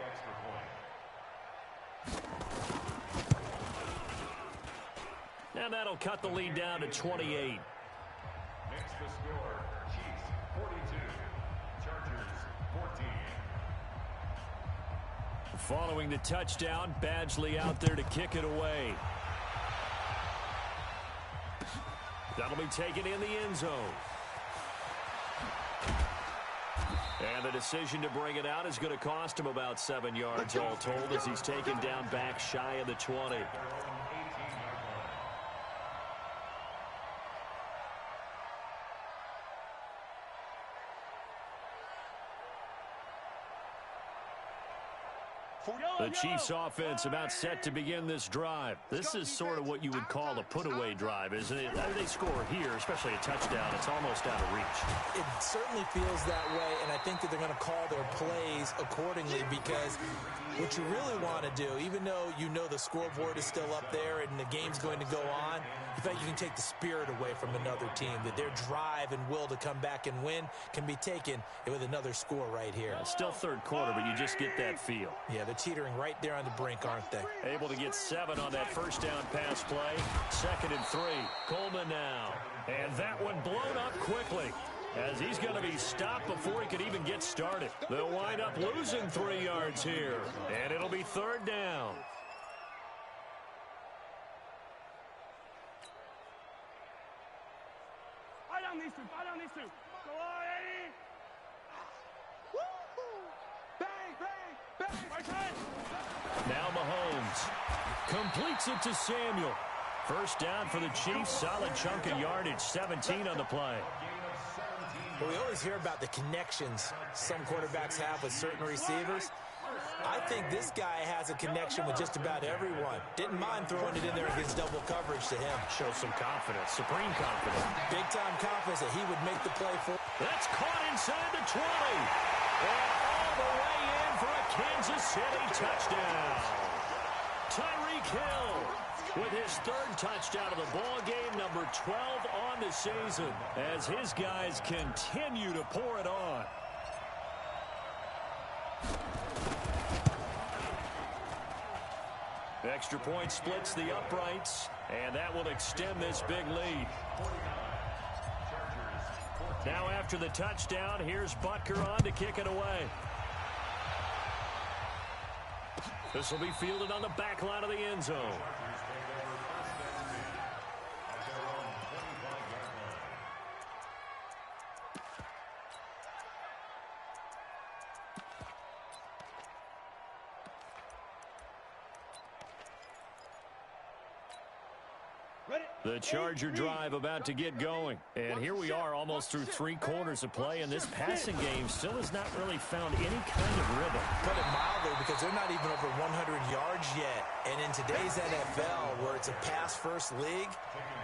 And that'll cut the lead down to 28. Makes the score Chiefs 42, Chargers 14. Following the touchdown, Badgley out there to kick it away. That'll be taken in the end zone. And the decision to bring it out is going to cost him about 7 yards all told as he's taken down back shy of the 20. The Chiefs offense about set to begin this drive. This is sort of what you would call a put-away drive, isn't it? They score here, especially a touchdown. It's almost out of reach. It certainly feels that way, and I think that they're going to call their plays accordingly because what you really want to do, even though you know the scoreboard is still up there and the game's going to go on, in fact, you can take the spirit away from another team, that their drive and will to come back and win can be taken with another score right here. It's still third quarter, but you just get that feel. Yeah, they're teetering right there on the brink, aren't they? Able to get 7 on that first down pass play. 2nd and 3. Coleman now. And that one blown up quickly as he's going to be stopped before he could even get started. They'll wind up losing 3 yards here, and it'll be 3rd down. Fight on these two. Go on, Eddie. Bang, bang, bang. Right side. Now Mahomes completes it to Samuel. First down for the Chiefs. Solid chunk of yardage. 17 on the play. Well, we always hear about the connections some quarterbacks have with certain receivers. I think this guy has a connection with just about everyone. Didn't mind throwing it in there against double coverage to him. Shows some confidence, supreme confidence. Big-time confidence that he would make the play for. That's caught inside the 20. And all the way in for a Kansas City touchdown. Tyreek Hill with his 3rd touchdown of the ball game, number 12 on the season, as his guys continue to pour it on. Extra point splits the uprights, and that will extend this big lead. Now after the touchdown, here's Butker on to kick it away. This will be fielded on the back line of the end zone. The Charger drive about to get going. And here we are almost through 3 quarters of play, and this passing game still has not really found any kind of rhythm. Put it mildly, because they're not even over 100 yards yet. And in today's NFL, where it's a pass-first league,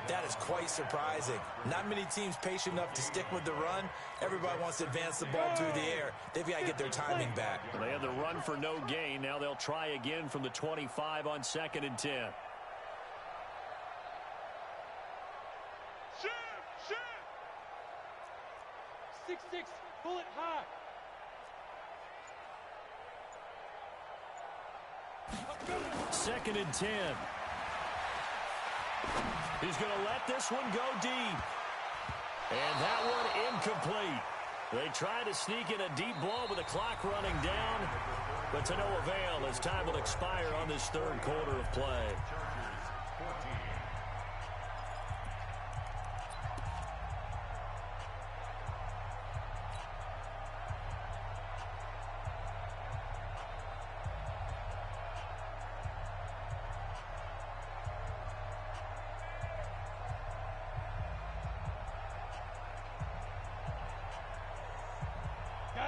that is quite surprising. Not many teams patient enough to stick with the run. Everybody wants to advance the ball through the air. They've got to get their timing back. Well, they had the run for no gain. Now they'll try again from the 25 on 2nd and 10. 6-6, bullet high. Second and 10. He's going to let this one go deep. And that one incomplete. They try to sneak in a deep ball with the clock running down, but to no avail as time will expire on this third quarter of play.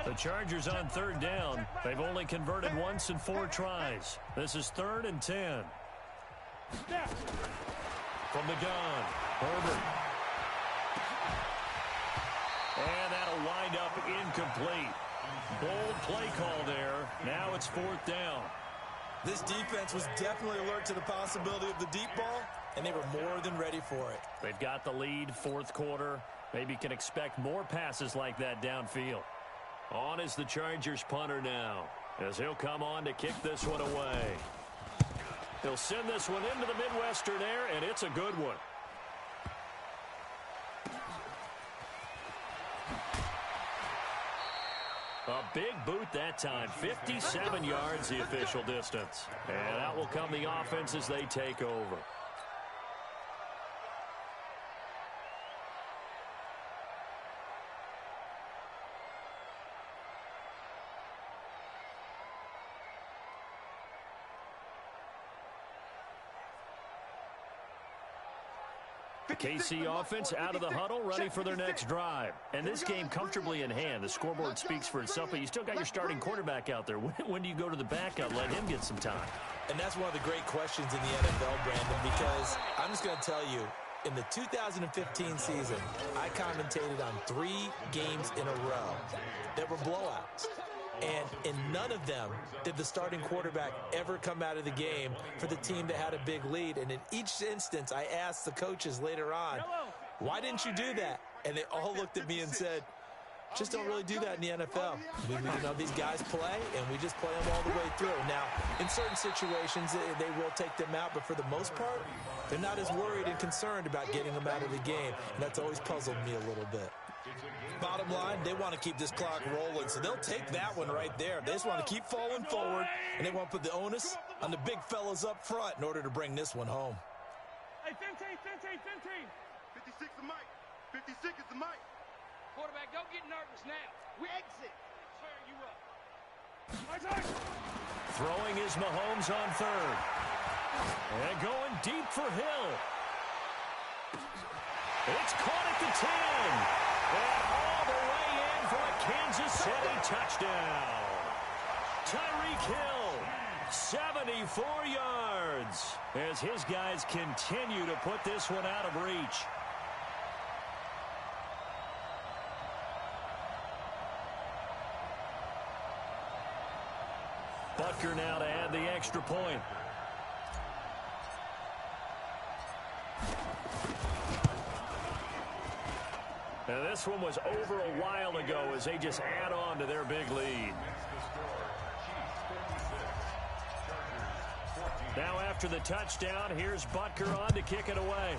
The Chargers on third down. They've only converted once in 4 tries. This is 3rd and 10. From the gun, Herbert. And that'll wind up incomplete. Bold play call there. Now it's 4th down. This defense was definitely alert to the possibility of the deep ball, and they were more than ready for it. They've got the lead, 4th quarter. Maybe can expect more passes like that downfield. On is the Chargers punter now, as he'll come on to kick this one away. He'll send this one into the Midwestern air, and it's a good one. A big boot that time, 57 yards the official distance. And out will come the offense as they take over. KC offense out of the huddle, ready for their next drive. And this game comfortably in hand. The scoreboard speaks for itself, but you still got your starting quarterback out there. When do you go to the backup, let him get some time? And that's one of the great questions in the NFL, Brandon, because I'm just going to tell you, in the 2015 season, I commentated on 3 games in a row that were blowouts. And in none of them did the starting quarterback ever come out of the game for the team that had a big lead. And in each instance, I asked the coaches later on, why didn't you do that? And they all looked at me and said, just don't really do that in the NFL. These guys play, and we just play them all the way through. Now, in certain situations, they will take them out, but for the most part, they're not as worried and concerned about getting them out of the game. And that's always puzzled me a little bit. Bottom line, they want to keep this clock rolling, so they'll take that one right there. They just want to keep falling forward, and they want to put the onus on the big fellas up front in order to bring this one home. Hey, 15. 56 is Mike. 56 is the Mike. Quarterback, don't get nervous now. We exit. Swear you up. Throwing is Mahomes on third. And going deep for Hill. It's caught at the 10. And all the way in for a Kansas City touchdown. Tyreek Hill, 74 yards, as his guys continue to put this one out of reach. Butker now to add the extra point. Now this one was over a while ago as they just add on to their big lead. Now after the touchdown, here's Butker on to kick it away.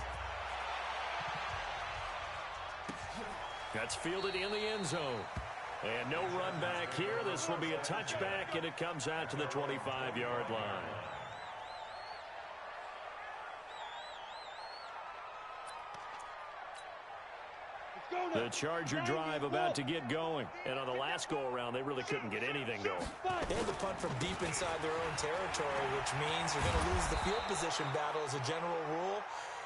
That's fielded in the end zone. And no run back here. This will be a touchback, and it comes out to the 25-yard line. The Charger drive about to get going. And on the last go-around, they really couldn't get anything going. They had to punt from deep inside their own territory, which means you're going to lose the field position battle as a general rule.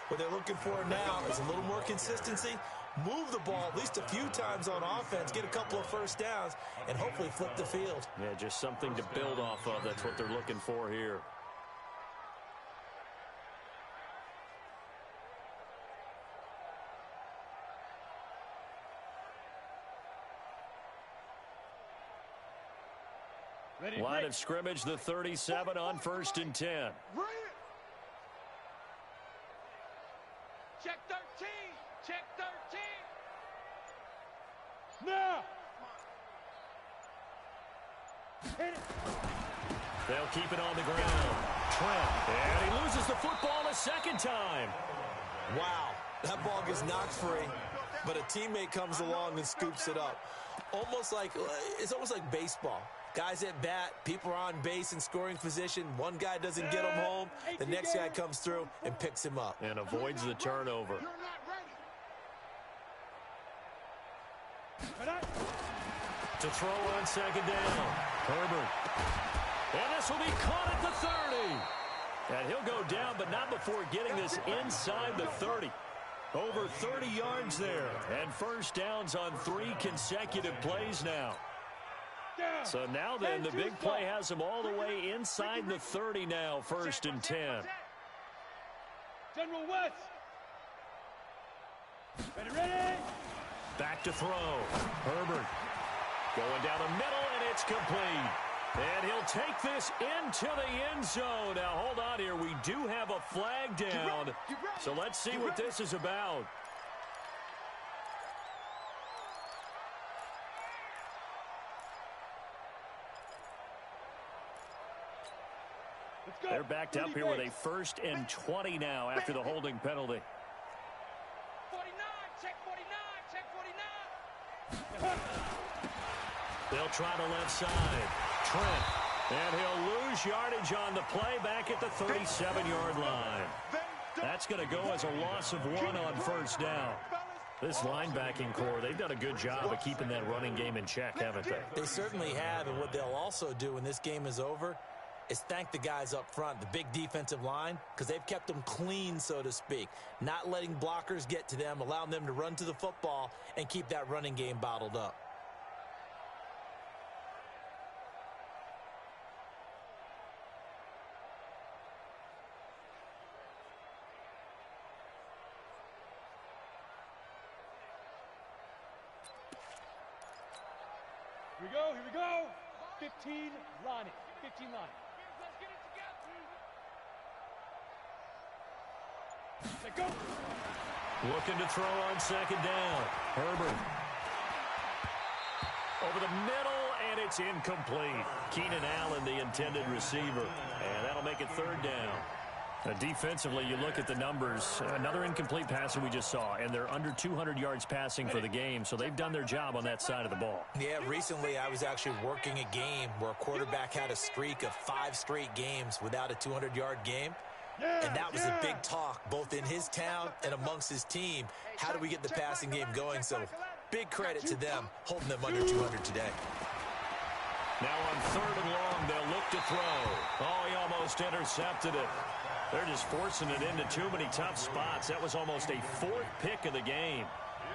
What they're looking for now is a little more consistency, move the ball at least a few times on offense, get a couple of first downs, and hopefully flip the field. Yeah, just something to build off of. That's what they're looking for here. Line of scrimmage, the 37 on 1st and 10. Check 13. Check 13. Now. They'll keep it on the ground. Trent, and he loses the football a second time. Wow, that ball gets knocked free, but a teammate comes along and scoops it up. Almost like, it's almost like baseball. Guys at bat, people are on base in scoring position. One guy doesn't get him home. The next guy comes through and picks him up. And avoids the turnover. To throw on second down. Herbert. And this will be caught at the 30. And he'll go down, but not before getting this inside the 30. Over 30 yards there. And first downs on 3 consecutive plays now. So now then, the big play has him all the way inside the 30 now, 1st and 10. General West. Ready. Back to throw. Herbert going down the middle, and it's complete. And he'll take this into the end zone. Now, hold on here. We do have a flag down. So let's see what this is about. They're backed up here with a 1st and 20 now after the holding penalty. 49, check 49, check 49. They'll try the left side. Trent. And he'll lose yardage on the play back at the 37-yard line. That's going to go as a loss of 1 on 1st down. This linebacking core, they've done a good job of keeping that running game in check, haven't they? They certainly have, and what they'll also do when this game is over is thank the guys up front, the big defensive line, because they've kept them clean, so to speak. Not letting blockers get to them, allowing them to run to the football and keep that running game bottled up. Here we go. 15 line it. 15 line it. Let's get it together. Let go. Looking to throw on second down. Herbert. Over the middle, and it's incomplete. Keenan Allen, the intended receiver. And that'll make it 3rd down. Defensively, you look at the numbers. Another incomplete pass that we just saw, and they're under 200 yards passing for the game, so they've done their job on that side of the ball. Yeah, recently I was actually working a game where a quarterback had a streak of 5 straight games without a 200-yard game. And that was a big talk, both in his town and amongst his team. How do we get the passing game going? So big credit to them holding them under 200 today. Now on 3rd and long, they'll look to throw. Oh, he almost intercepted it. They're just forcing it into too many tough spots. That was almost a 4th pick of the game.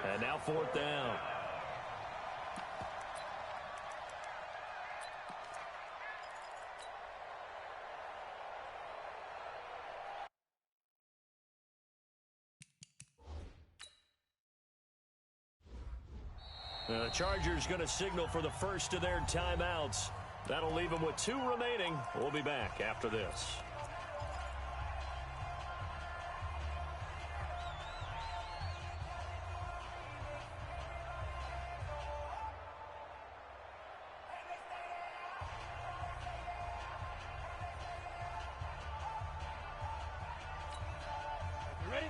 And now 4th down. The Chargers going to signal for the first of their timeouts. That'll leave them with 2 remaining. We'll be back after this.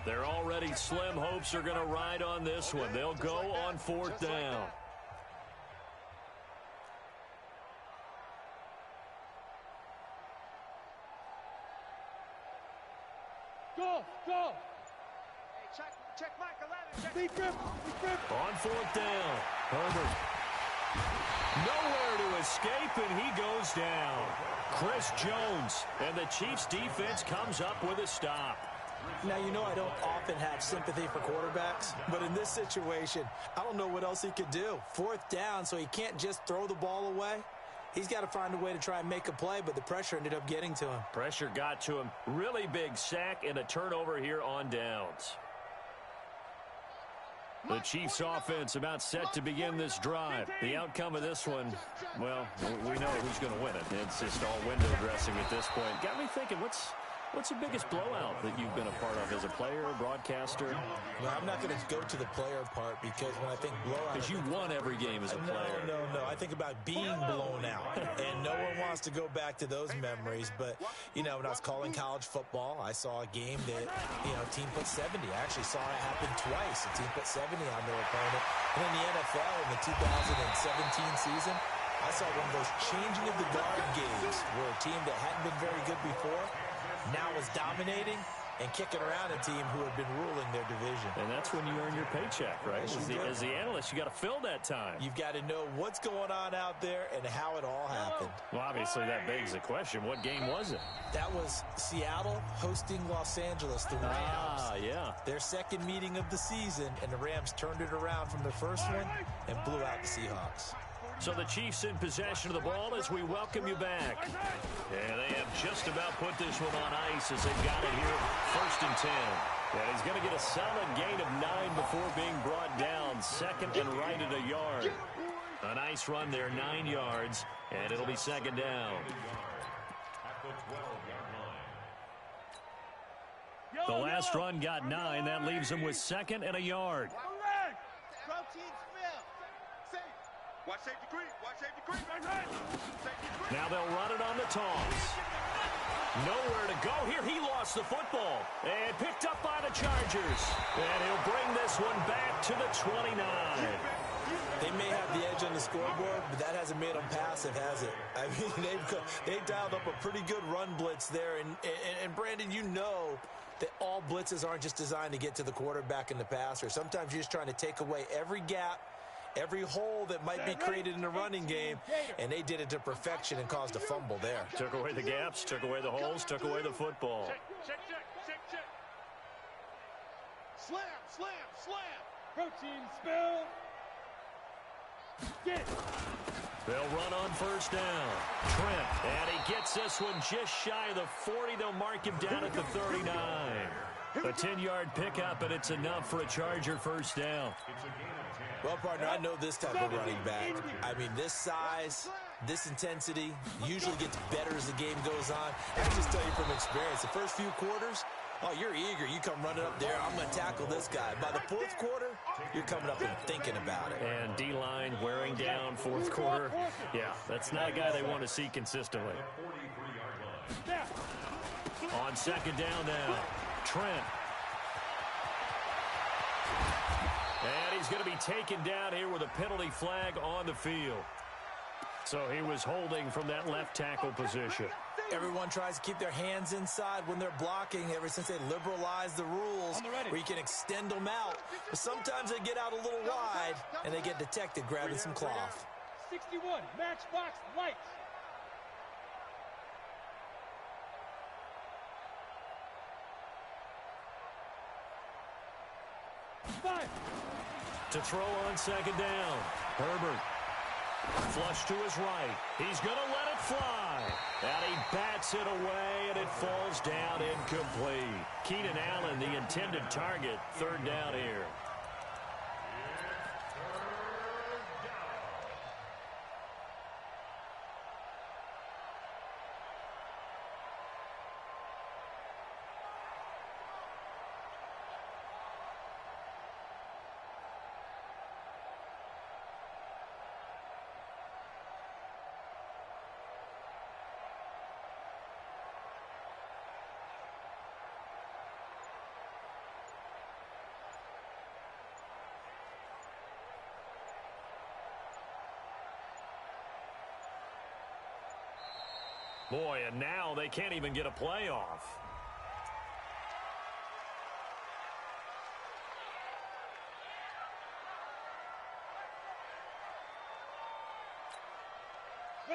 They're already slim hopes are going to ride on this one. They'll go on 4th down. Go. Hey, check Mike 11. Deep grip. On 4th down. Herbert. Nowhere to escape, and he goes down. Chris Jones, and the Chiefs defense comes up with a stop. Now, you know I don't often have sympathy for quarterbacks, but in this situation, I don't know what else he could do. 4th down, so he can't just throw the ball away. He's got to find a way to try and make a play, but the pressure ended up getting to him. Pressure got to him. Really big sack and a turnover here on downs. The Chiefs offense about set to begin this drive. The outcome of this one, well, we know who's going to win it. It's just all window dressing at this point. Got me thinking, what's the biggest blowout that you've been a part of as a player, broadcaster? Well, I'm not going to go to the player part because when I think blowout... Because you won every game as a player. No. I think about being blown out. And no one wants to go back to those memories, but, when I was calling college football, I saw a game that, a team put 70. I actually saw it happen twice. A team put 70 on their opponent. And in the NFL in the 2017 season, I saw one of those changing of the guard games where a team that hadn't been very good before now was dominating and kicking around a team who had been ruling their division. And that's when you earn your paycheck, right? As the analyst, you got to fill that time. You've got to know what's going on out there and how it all happened. Well, obviously, that begs the question, what game was it? That was Seattle hosting Los Angeles, the Rams. Ah, yeah. Their second meeting of the season, and the Rams turned it around from their first one and blew out the Seahawks. So the Chiefs in possession of the ball as we welcome you back. And they have just about put this one on ice as they've got it here, 1st and 10. And he's going to get a solid gain of 9 before being brought down, second and right at a yard. A nice run there, 9 yards, and it'll be second down. The last run got 9. That leaves him with second and a yard. Watch safety creep. Watch safety creep. Right. Now they'll run it on the toss. Nowhere to go here. He lost the football. And picked up by the Chargers. And he'll bring this one back to the 29. They may have the edge on the scoreboard, but that hasn't made them passive, has it? I mean, they've dialed up a pretty good run blitz there. And Brandon, you know that all blitzes aren't just designed to get to the quarterback and the passer. Sometimes you're just trying to take away every gap, every hole that might be created in the running game, and they did it to perfection and caused a fumble there. Took away the gaps, took away the holes, took away the football. Check. Slam. Protein spill. Get it. They'll run on 1st down. Trent, and he gets this one just shy of the 40. They'll mark him down at the 39. A 10-yard pickup, and it's enough for a Charger 1st down. Well, partner, I know this type of running back. I mean, this size, this intensity usually gets better as the game goes on. I can just tell you from experience, the first few quarters, you're eager. You come running up there, I'm going to tackle this guy. By the 4th quarter, you're coming up and thinking about it. And D-line wearing down 4th quarter. Yeah, that's not a guy they want to see consistently. On 2nd down now, Trent. And he's going to be taken down here with a penalty flag on the field. So he was holding from that left tackle position. Everyone tries to keep their hands inside when they're blocking ever since they liberalized the rules where you can extend them out. But sometimes they get out a little wide and they get detected grabbing some cloth. 61, matchbox lights. To throw on 2nd down. Herbert. Flush to his right. He's going to let it fly. And he bats it away, and it falls down incomplete. Keenan Allen, the intended target. 3rd down here. Boy, and now they can't even get a playoff.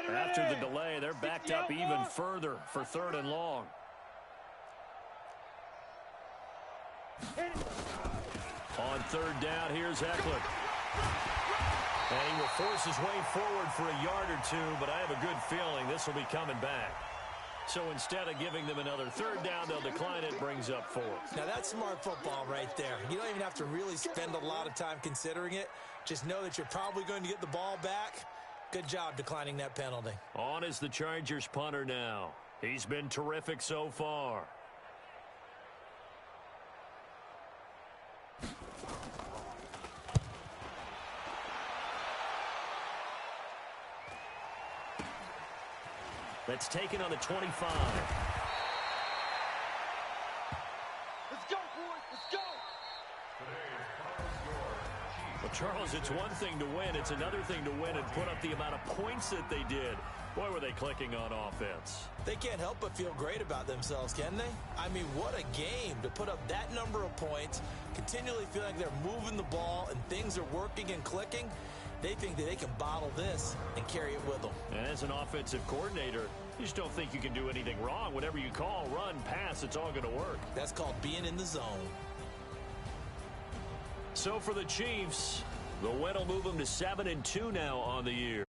After the delay, they're backed up even further for 3rd and long. On 3rd down, here's Eckler. And he will force his way forward for a yard or 2, but I have a good feeling this will be coming back. So instead of giving them another 3rd down, they'll decline it, brings up 4th. Now that's smart football right there. You don't even have to really spend a lot of time considering it. Just know that you're probably going to get the ball back. Good job declining that penalty. On is the Chargers punter now. He's been terrific so far. That's taken on the 25. Let's go, boys. Let's go. Well, Charles, it's one thing to win. It's another thing to win and put up the amount of points that they did. Boy, were they clicking on offense. They can't help but feel great about themselves, can they? I mean, what a game to put up that number of points, continually feel like they're moving the ball and things are working and clicking. They think that they can bottle this and carry it with them. And as an offensive coordinator, you just don't think you can do anything wrong. Whatever you call, run, pass, it's all going to work. That's called being in the zone. So for the Chiefs, the win will move them to 7-2 now on the year.